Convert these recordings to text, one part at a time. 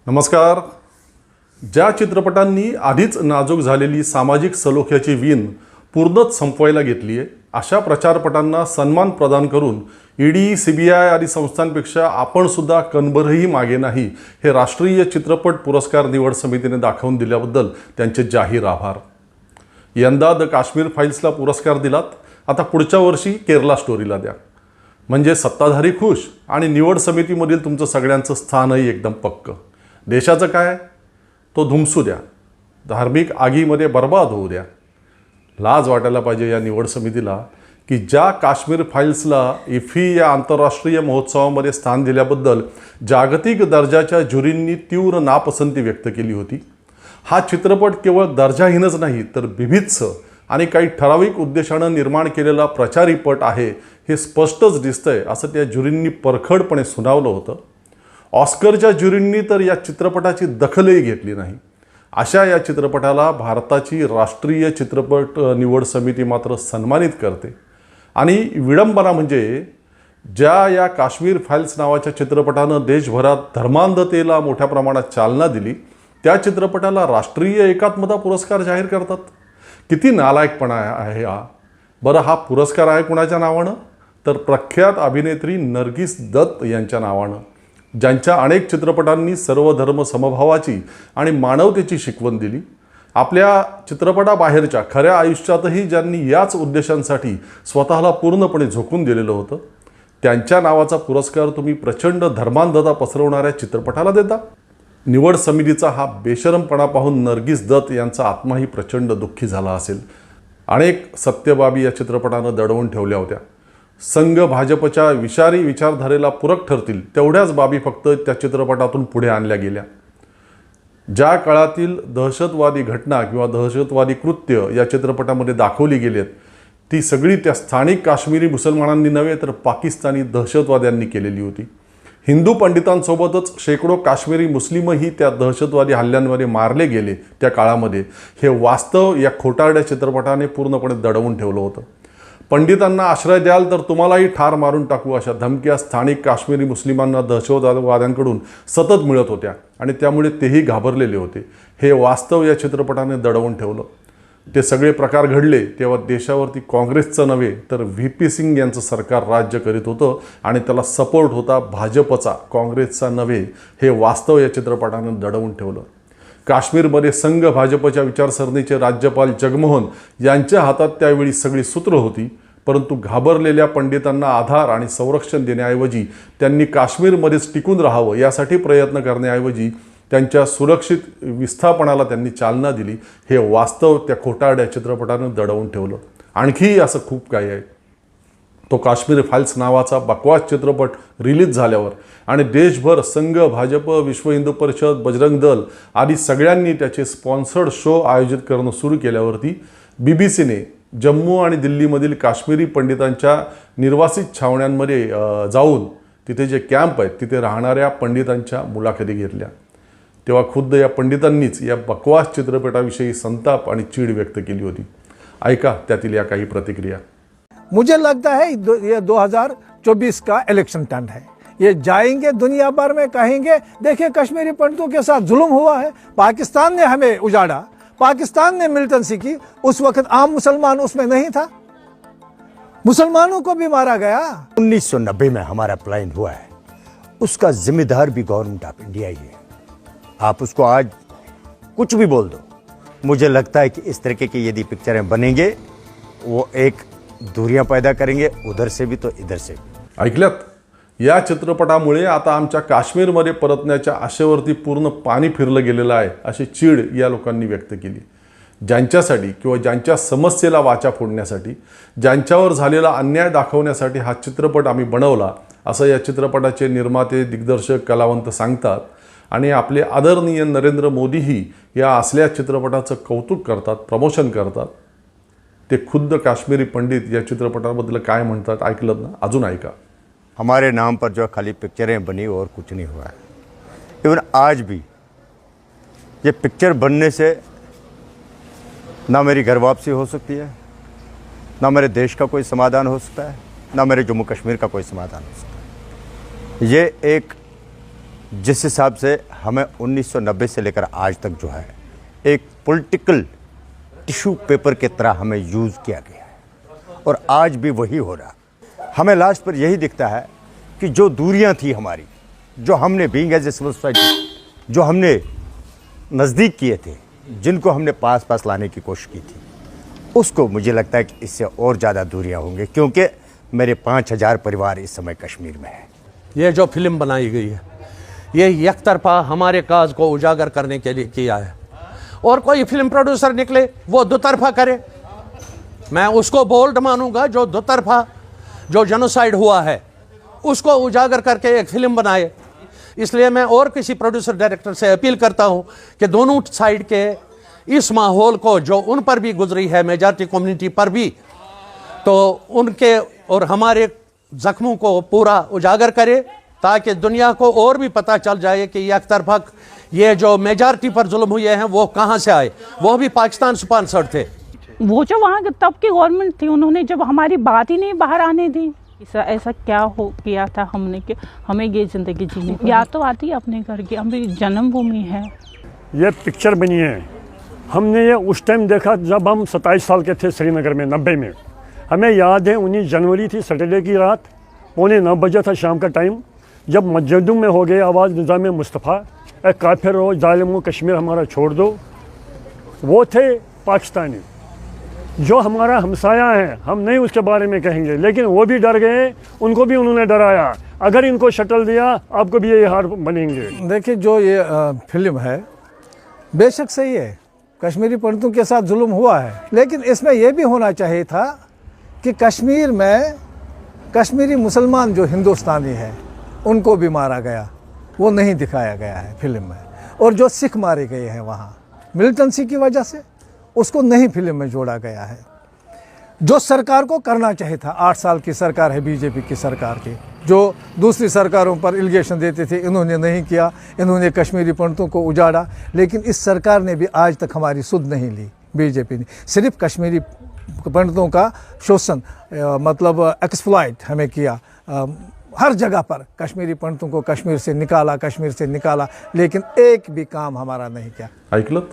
नमस्कार. ज्या चित्रपटांनी आधीच नाजूक झालेली सामाजिक सलोख्याची वीण पूर्णच संपवायला घेतली आहे अशा प्रचारपटांना सन्मान प्रदान करून ईडी, सीबीआय आदी संस्थांपेक्षा आपण सुद्धा कणभरही मागे नाही हे राष्ट्रीय चित्रपट पुरस्कार निवड समितीने दाखवून दिल्याबद्दल त्यांचे जाहीर आभार. यंदा द काश्मीर फाईल्सला पुरस्कार दिलात, आता पुढच्या वर्षी केरला स्टोरीला द्या. म्हणजे सत्ताधारी खुश आणि निवड समितीमधील तुमचं सगळ्यांचं स्थानही एकदम पक्क. देशाचं काय, तो धुमसू द्या, धार्मिक आगीमध्ये बर्बाद होऊ द्या. लाज वाटायला पाहिजे या निवड समितीला की ज्या काश्मीर फाईल्सला इफी या आंतरराष्ट्रीय महोत्सवामध्ये स्थान दिल्याबद्दल जागतिक दर्जाच्या ज्युरींनी तीव्र नापसंती व्यक्त केली होती. हा चित्रपट केवळ दर्जाहीनच नाही तर बिभत्स आणि काही ठराविक उद्देशानं निर्माण केलेला प्रचारी पट आहे हे स्पष्टच दिसतंय असं त्या ज्युरींनी परखडपणे सुनावलं होतं. ऑस्करच्या ज्युरींनी तर या चित्रपटाची दखलही घेतली नाही. अशा या चित्रपटाला भारताची राष्ट्रीय चित्रपट निवड समिती मात्र सन्मानित करते. आणि विडंबना म्हणजे ज्या या काश्मीर फाईल्स नावाच्या चित्रपटानं देशभरात धर्मांधतेला मोठ्या प्रमाणात चालना दिली त्या चित्रपटाला राष्ट्रीय एकात्मता पुरस्कार जाहीर करतात. किती नालायकपणा आहे हा. बरं, हा पुरस्कार आहे कुणाच्या नावानं? तर प्रख्यात अभिनेत्री नर्गिस दत्त यांच्या नावानं, ज्यांच्या अनेक चित्रपटांनी सर्वधर्म समभावाची आणि मानवतेची शिकवण दिली. आपल्या चित्रपटाबाहेरच्या खऱ्या आयुष्यातही ज्यांनी याच उद्देशांसाठी स्वतःला पूर्णपणे झोकून दिलेलं होतं, त्यांच्या नावाचा पुरस्कार तुम्ही प्रचंड धर्मांधता पसरवणाऱ्या चित्रपटाला देता. निवड समितीचा हा बेशरमपणा पाहून नर्गिस दत्त यांचा आत्माही प्रचंड दुःखी झाला असेल. अनेक सत्यबाबी या चित्रपटानं दडवून ठेवल्या होत्या. संघ भाजपच्या विषारी विचारधारेला पूरक ठरतील तेवढ्याच बाबी फक्त त्या चित्रपटातून पुढे आणल्या गेल्या. ज्या काळातील दहशतवादी घटना किंवा दहशतवादी कृत्य या चित्रपटामध्ये दाखवली गेलेत ती सगळी त्या स्थानिक काश्मीरी मुसलमानांनी नव्हे तर पाकिस्तानी दहशतवाद्यांनी केलेली होती. हिंदू पंडितांसोबतच शेकडो काश्मीरी मुस्लिमही त्या दहशतवादी हल्ल्यांमध्ये मारले गेले त्या काळामध्ये हे वास्तव या खोटारड्या चित्रपटाने पूर्णपणे दडवून ठेवलं होतं. पंडितांना आश्रय द्याल तर तुम्हालाही ठार मारून टाकू अशा धमक्या स्थानिक काश्मीरी मुस्लिमांना दहशतवाद्यांकडून सतत मिळत होत्या आणि त्यामुळे तेही घाबरलेले होते. हे वास्तव या चित्रपटाने दडवून ठेवलं. ते सगळे प्रकार घडले तेव्हा देशावरती काँग्रेसचं नव्हे तर व्ही.पी. सिंग यांचं सरकार राज्य करीत होतं आणि त्याला सपोर्ट होता भाजपचा, काँग्रेसचा नव्हे. हे वास्तव या चित्रपटाने दडवून ठेवलं. काश्मीरमध्ये संघ भाजपच्या विचारसरणीचे राज्यपाल जगमोहन यांच्या हातात त्यावेळी सगळी सूत्र होती. परंतु घाबरलेल्या पंडितांना आधार आणि संरक्षण देण्याऐवजी त्यांनी काश्मीरमध्येच टिकून राहावं यासाठी प्रयत्न करण्याऐवजी त्यांच्या सुरक्षित विस्थापनाला त्यांनी चालना दिली. हे वास्तव त्या खोटारड्या चित्रपटानं दडवून ठेवलं. आणखी असं खूप काही आहे. तो काश्मीर फाईल्स नावाचा बकवास चित्रपट रिलीज झाल्यावर आणि देशभर संघ, भाजप, विश्व हिंदू परिषद, बजरंग दल आदी सगळ्यांनी त्याचे स्पॉन्सर्ड शो आयोजित करणं सुरू केल्यावरती BBC-ने जम्मू आणि दिल्लीमधील काश्मीरी पंडितांच्या निर्वासित छावण्यांमध्ये जाऊन तिथे जे कॅम्प आहेत तिथे राहणाऱ्या पंडितांच्या मुलाखती घेतल्या. तेव्हा खुद्द या पंडितांनीच या बकवास चित्रपटाविषयी संताप आणि चीड व्यक्त केली होती. ऐका त्यातील या काही प्रतिक्रिया. मुझे लगता है ये 2024 का इलेक्शन टर्न है. ये जाएंगे दुनिया भर में कहेंगे देखिए कश्मीरी पंडितों के साथ जुल्म हुआ है, पाकिस्तान ने हमें उजाड़ा, पाकिस्तान ने मिलिटेंसी की. उस वक्त आम मुसलमान उसमें नहीं था, मुसलमानों को भी मारा गया. 1990 में हमारा प्लान हुआ है, उसका जिम्मेदार भी गवर्नमेंट ऑफ इंडिया ही है. आप उसको आज कुछ भी बोल दो, मुझे लगता है कि इस तरीके की यदि पिक्चरें बनेंगे वो एक दूरियां पैदा करेंगे, उधर से भी तो इधर से भी. ऐकल्यात? या चित्रपटामुळे आता आमच्या काश्मीरमध्ये परतण्याच्या आशेवरती पूर्ण पाणी फिरलं गेलेलं आहे अशी चीड या लोकांनी व्यक्त केली. ज्यांच्यासाठी किंवा ज्यांच्या समस्येला वाचा फोडण्यासाठी, ज्यांच्यावर झालेला अन्याय दाखवण्यासाठी हा चित्रपट आम्ही बनवला असं या चित्रपटाचे निर्माते, दिग्दर्शक, कलावंत सांगतात. आणि आपले आदरणीय नरेंद्र मोदीही या असल्या चित्रपटाचं कौतुक करतात, प्रमोशन करतात. ते खुद्द काश्मीरी पंडित या चित्रपटाबद्दल काय म्हणतात ऐकलं ना? अजून ऐका. हमारे नाम पर जो खाली पिक्चरें बनी और कुछ नहीं हुआ है. इवन आज भी ये पिक्चर बनने से ना मेरी घर वापसी हो सकती है, ना मेरे देश का कोई समाधान हो सकता है, ना मेरे जम्मू कश्मीर का कोई समाधान हो सकता है. ये एक जिस हिसाब से हमें 1990 से लेकर आज तक जो है एक पॉलिटिकल टिश्यू पेपर की तरह हमें यूज़ किया गया है और आज भी वही हो रहा। हमें लास्ट पर यही दिखता है कि जो दूरियां थी हमारी, जो हमने being as a civil society जो हमने नज़दीक किए थे, जिनको हमने पास पास लाने की कोशिश की थी, उसको मुझे लगता है कि इससे और ज़्यादा दूरियां होंगी, क्योंकि मेरे 5000 परिवार इस समय कश्मीर में हैं। ये जो फिल्म बनाई गई है ये एक तरफा हमारे काज को उजागर करने के लिए किया है, और कोई फिल्म प्रोड्यूसर निकले वो दो तरफा करे, मैं उसको बोल्ड मानूंगा। जो दो तरफा जो जेनोसाइड हुआ है उसको उजागर करके एक फिल्म बनाए। इसलिए मैं और किसी प्रोड्यूसर डायरेक्टर से अपील करता हूं कि दोनों साइड के इस माहौल को जो उन पर भी गुजरी है, मेजॉरिटी कम्युनिटी पर भी, तो उनके और हमारे जख्मों को पूरा उजागर करे, ताकि दुनिया को और भी पता चल जाए कि एक तरफा ये जो मेजॉरिटी पर जुल्म हुए हैं वो कहाँ से आए, वो भी पाकिस्तान स्पॉन्सर्ड थे। वो जो वहाँ तब की गवर्नमेंट थी, उन्होंने जब हमारी बात ही नहीं बाहर आने दी। ऐसा क्या हो किया था हमने कि हमें ये ज़िंदगी जीने याद तो आती है अपने घर की, हमारी जन्मभूमि है। ये पिक्चर बनी है, हमने ये उस टाइम देखा जब हम 27 साल के थे, श्रीनगर में 90 में। हमें याद है 19 जनवरी थी, सैटरडे की रात, 8:45 बजे था शाम का टाइम, जब मस्जिदों में हो गए आवाज़ निज़ाम मुस्तफ़ा, ए काफिर हो, जालिमो, कश्मीर हमारा छोड़ दो। वो थे पाकिस्तानी जो हमारा हमसाया है, हम नहीं उसके बारे में कहेंगे, लेकिन वो भी डर गए, उनको भी उन्होंने डराया, अगर इनको शटल दिया आपको भी ये हार बनेंगे। देखिए जो ये फिल्म है बेशक सही है, कश्मीरी पंडितों के साथ जुल्म हुआ है, लेकिन इसमें यह भी होना चाहिए था कि कश्मीर में कश्मीरी मुसलमान जो हिंदुस्तानी है उनको भी मारा गया, वो नहीं दिखाया गया है फिल्म में। और जो सिख मारे गए हैं वहाँ मिलिटेंसी की वजह से, उसको नहीं फिल्म में जोड़ा गया है। जो सरकार को करना चाहिए था, 8 साल की सरकार है बीजेपी की सरकार की, जो दूसरी सरकारों पर एलिगेशन देते थे, इन्होंने नहीं किया, इन्होंने कश्मीरी पंडितों को उजाड़ा। लेकिन इस सरकार ने भी आज तक हमारी सुध नहीं ली, बीजेपी ने सिर्फ कश्मीरी पंडितों का शोषण मतलब एक्सप्लॉइट हमें किया। हर जगह पर कश्मीरी पंडितों को कश्मीर से निकाला, लेकिन एक भी काम हमारा नहीं किया। ऐकलत?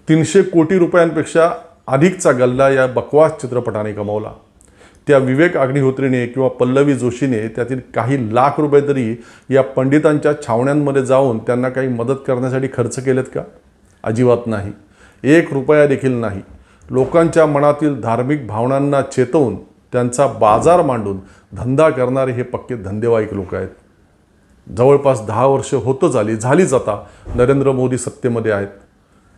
300 कोटी रुपयांपेक्षा अधिकचा गल्ला या बकवास चित्रपटाने कमावला। त्या विवेक अग्निहोत्रीने किंवा पल्लवी जोशीने त्यातील काही लाख रुपये तरी या पंडितांच्या छावण्यांमध्ये जाऊन त्यांना काही मदत करण्यासाठी खर्च केलेत का? अजिबात नाही, 1 रुपया देखील नाही। लोकांच्या मनातील धार्मिक भावनांना चेतवून त्यांचा बाजार मांडून धंदा करणारे हे पक्के धंदेवाईक लोक आहेत। जवळपास 10 वर्ष होतच झालीच आता नरेंद्र मोदी सत्तेमध्ये आहेत।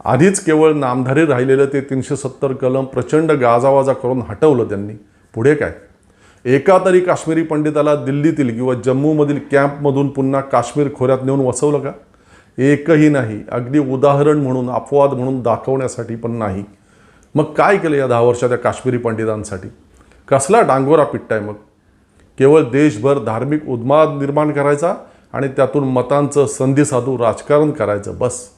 आधीच केवळ नामधारी राहिलेलं ते 370 कलम प्रचंड गाजावाजा करून हटवलं त्यांनी। पुढे काय? एका तरी काश्मीरी पंडिताला दिल्लीतील किंवा जम्मूमधील कॅम्पमधून पुन्हा काश्मीर खोऱ्यात नेऊन वसवलं का? एकही नाही। अगदी उदाहरण म्हणून, अपवाद म्हणून दाखवण्यासाठी पण नाही। मग काय केलं या 10 वर्षात त्या काश्मीरी पंडितांसाठी? कसला डांगोरा पिट्टाय मग? केवळ देशभर धार्मिक उन्माद निर्माण करायचा आणि त्यातून मतांचं संधिसाधू राजकारण करायचं, बस।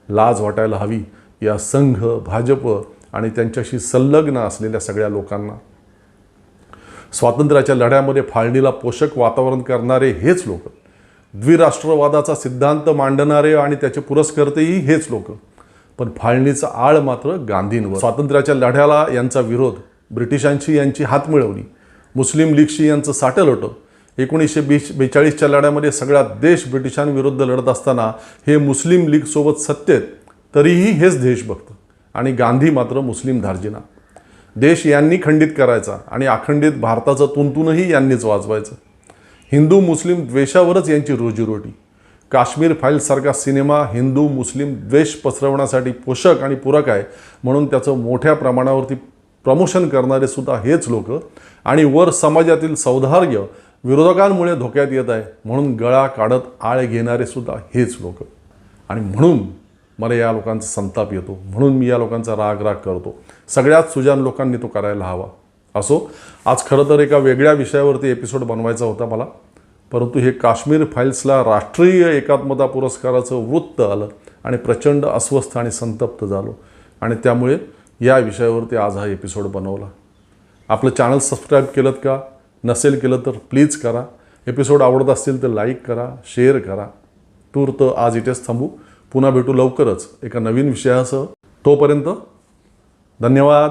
लाज वाटायला हवी या संघ, भाजप आणि त्यांच्याशी संलग्न असलेल्या सगळ्या लोकांना। स्वातंत्र्याच्या लढ्यामध्ये फाळणीला पोषक वातावरण करणारे हेच लोक, द्विराष्ट्रवादाचा सिद्धांत मांडणारे आणि त्याचे पुरस्कर्तेही हेच लोक, पण फाळणीचा आळ मात्र गांधींवर। स्वातंत्र्याच्या लढ्याला यांचा विरोध, ब्रिटिशांशी यांची हात मिळवणी, मुस्लिम लीगशी यांचं साटेलोटं। 1942च्या लढ्यामध्ये सगळा देश ब्रिटिशांविरुद्ध लढत असताना हे मुस्लिम लीगसोबत सत्तेत, तरीही हेच देशभक्त आणि गांधी मात्र मुस्लिम धार्जिना। देश यांनी खंडित करायचा आणि अखंडित भारताचं तुंतुनही यांनीच वाजवायचं। हिंदू मुस्लिम द्वेषावरच यांची रोजीरोटी। काश्मीर फाईल्ससारखा सिनेमा हिंदू मुस्लिम द्वेष पसरवण्यासाठी पोषक आणि पूरक आहे म्हणून त्याचं मोठ्या प्रमाणावरती प्रमोशन करणारे सुद्धा हेच लोक, आणि वर समाजातील सौहार्द्य विरोधकांमुळे धोक्यात येत आहे म्हणून गळा काढत आळ घेणारे सुद्धा हेच लोक। आणि म्हणून मला या लोकांचा संताप येतो, म्हणून मी या लोकांचा राग करतो। सगळ्यात सुजान लोकांनी तो करायला हवा। असो, आज खरं तर एका वेगळ्या विषयावरती एपिसोड बनवायचा होता मला, परंतु हे काश्मीर फाईल्सला राष्ट्रीय एकात्मता पुरस्काराचं वृत्त आलं आणि प्रचंड अस्वस्थ आणि संतप्त झालो, आणि त्यामुळे या विषयावरती आज हा एपिसोड बनवला। आपलं चॅनल सबस्क्राईब केलं का? नसेल केलं तर प्लीज करा। एपिसोड आवडत असतील तर लाईक करा, शेअर करा. तूर्त आज इथेच थांबू. पुन्हा भेटू लवकरच एका नवीन विषयासह. तोपर्यंत धन्यवाद.